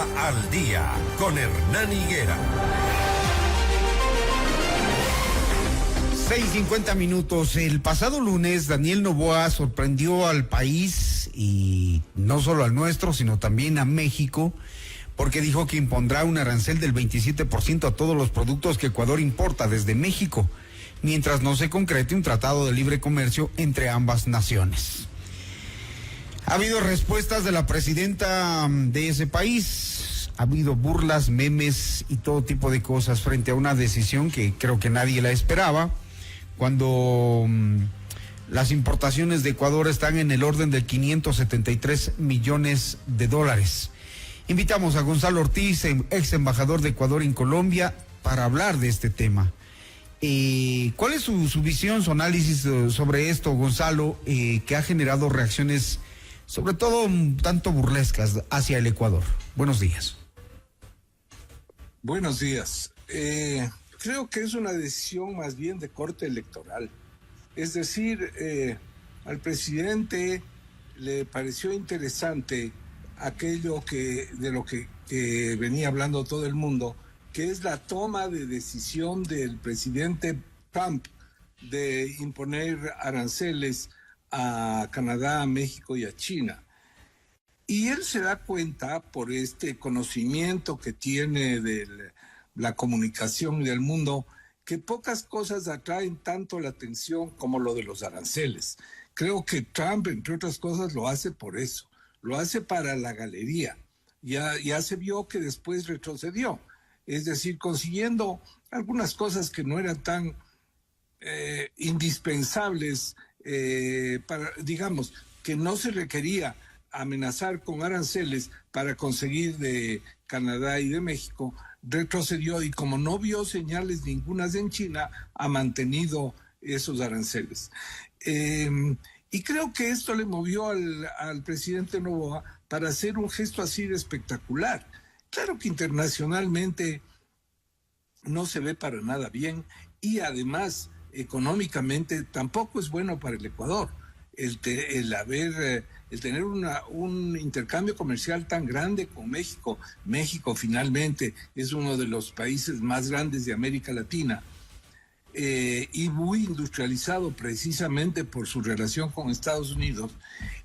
Panamá al Día con Hernán Higuera. 6:50. El pasado lunes, Daniel Noboa sorprendió al país, y no solo al nuestro, sino también a México, porque dijo que impondrá un arancel del 27% a todos los productos que Ecuador importa desde México, mientras no se concrete un tratado de libre comercio entre ambas naciones. Ha habido respuestas de la presidenta de ese país, ha habido burlas, memes y todo tipo de cosas frente a una decisión que creo que nadie la esperaba, cuando las importaciones de Ecuador están en el orden de 573 millones de dólares. Invitamos a Gonzalo Ortiz, ex embajador de Ecuador en Colombia, para hablar de este tema. ¿Cuál es su visión, su análisis sobre esto, Gonzalo, que ha generado reacciones, sobre todo un tanto burlescas, hacia el Ecuador? Buenos días. Buenos días. Creo que es una decisión más bien de corte electoral. Es decir, al presidente le pareció interesante aquello de lo que venía hablando todo el mundo, que es la toma de decisión del presidente Trump de imponer aranceles a Canadá, a México y a China. Y él se da cuenta, por este conocimiento que tiene de la comunicación y del mundo, que pocas cosas atraen tanto la atención como lo de los aranceles. Creo que Trump, entre otras cosas, lo hace por eso. Lo hace para la galería. Ya se vio que después retrocedió. Es decir, consiguiendo algunas cosas que no eran tan indispensables, digamos, que no se requería amenazar con aranceles para conseguir de Canadá y de México, retrocedió, y como no vio señales ningunas en China, ha mantenido esos aranceles. Y creo que esto le movió al presidente Noboa para hacer un gesto así de espectacular. Claro que internacionalmente no se ve para nada bien, y además económicamente tampoco es bueno para el Ecuador el tener un intercambio comercial tan grande con México. México finalmente es uno de los países más grandes de América Latina, y muy industrializado precisamente por su relación con Estados Unidos.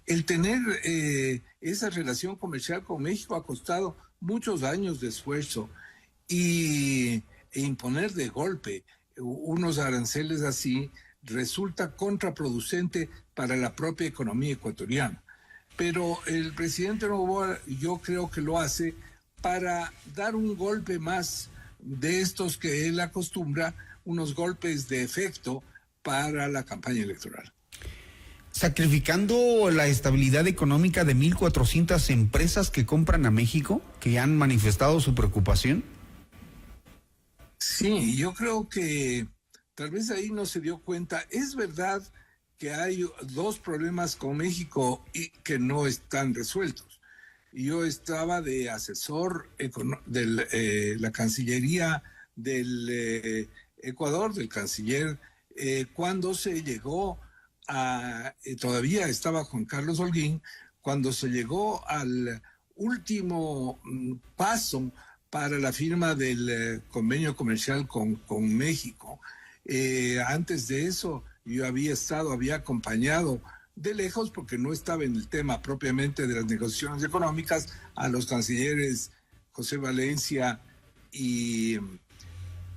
El tener esa relación comercial con México ha costado muchos años de esfuerzo, e imponer de golpe unos aranceles así resulta contraproducente para la propia economía ecuatoriana. Pero el presidente Noboa, yo creo que lo hace para dar un golpe más de estos que él acostumbra, unos golpes de efecto para la campaña electoral. Sacrificando la estabilidad económica de 1,400 empresas que compran a México, que han manifestado su preocupación. Sí, yo creo que tal vez ahí no se dio cuenta. Es verdad que hay dos problemas con México y que no están resueltos. Yo estaba de asesor de la Cancillería del Ecuador, del canciller, cuando se llegó todavía estaba Juan Carlos Holguín, cuando se llegó al último paso para la firma del convenio comercial con México. Antes de eso, yo había acompañado de lejos, porque no estaba en el tema propiamente de las negociaciones económicas, a los cancilleres José Valencia y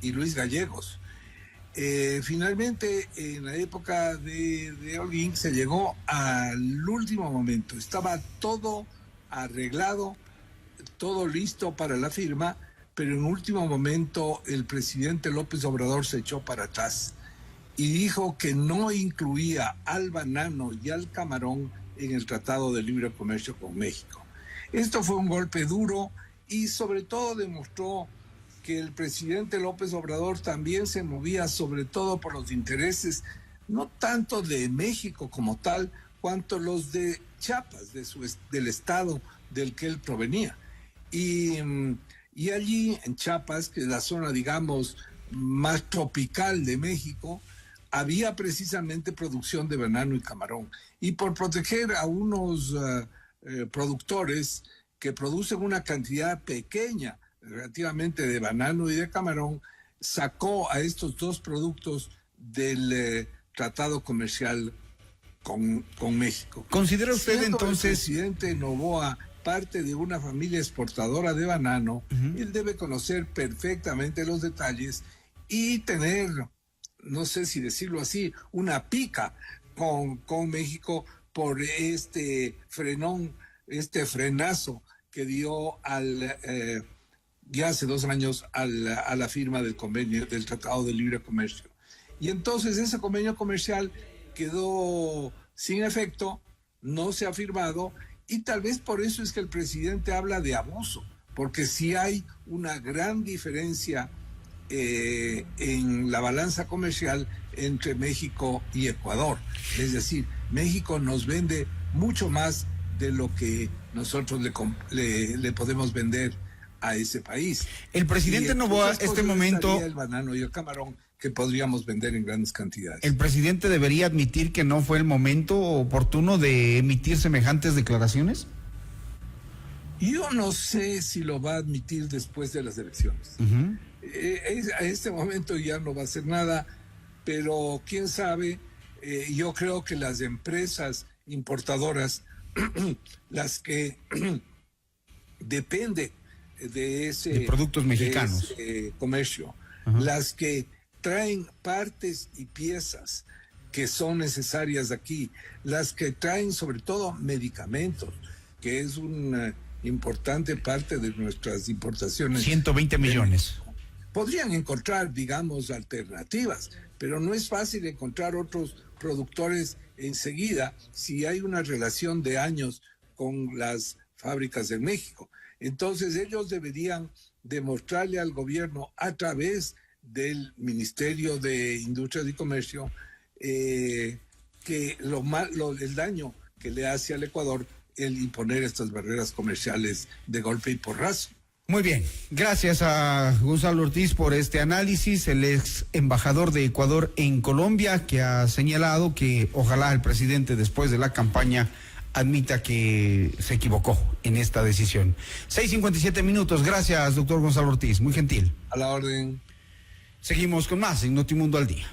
Luis Gallegos. Finalmente, en la época de Holguín, se llegó al último momento. Estaba todo arreglado, todo listo para la firma, pero en último momento el presidente López Obrador se echó para atrás y dijo que no incluía al banano y al camarón en el Tratado de Libre Comercio con México. Esto fue un golpe duro, y sobre todo demostró que el presidente López Obrador también se movía sobre todo por los intereses, no tanto de México como tal, cuanto los de Chiapas, del estado del que él provenía. Y allí en Chiapas, que es la zona, digamos, más tropical de México, había precisamente producción de banano y camarón. Y por proteger a unos productores que producen una cantidad pequeña relativamente de banano y de camarón, sacó a estos dos productos del tratado comercial con México. ¿Considera usted Siendo entonces... el presidente Noboa parte de una familia exportadora de banano, él debe conocer perfectamente los detalles y tener, no sé si decirlo así, una pica con México por este frenazo que dio ya hace 2 años a la firma del convenio, del Tratado de Libre Comercio. Y entonces ese convenio comercial quedó sin efecto, no se ha firmado, y tal vez por eso es que el presidente habla de abuso, porque sí hay una gran diferencia en la balanza comercial entre México y Ecuador. Es decir, México nos vende mucho más de lo que nosotros le podemos vender a ese país. El presidente Noboa, este momento... El banano y el camarón que podríamos vender en grandes cantidades. ¿El presidente debería admitir que no fue el momento oportuno de emitir semejantes declaraciones? Yo no sé si lo va a admitir después de las elecciones. A este momento ya no va a hacer nada, pero quién sabe. Yo creo que las empresas importadoras, las que dependen de productos mexicanos, de ese comercio, las que traen partes y piezas que son necesarias aquí, las que traen sobre todo medicamentos, que es una importante parte de nuestras importaciones. 120 millones. Podrían encontrar, digamos, alternativas, pero no es fácil encontrar otros productores enseguida si hay una relación de años con las fábricas de México. Entonces ellos deberían demostrarle al gobierno a través del Ministerio de Industrias y Comercio que el daño que le hace al Ecuador el imponer estas barreras comerciales de golpe y porrazo. Muy bien, gracias a Gonzalo Ortiz por este análisis, el ex embajador de Ecuador en Colombia, que ha señalado que ojalá el presidente después de la campaña admita que se equivocó en esta decisión. 6:57 minutos, gracias doctor Gonzalo Ortiz, muy gentil. A la orden. Seguimos con más en Notimundo al Día.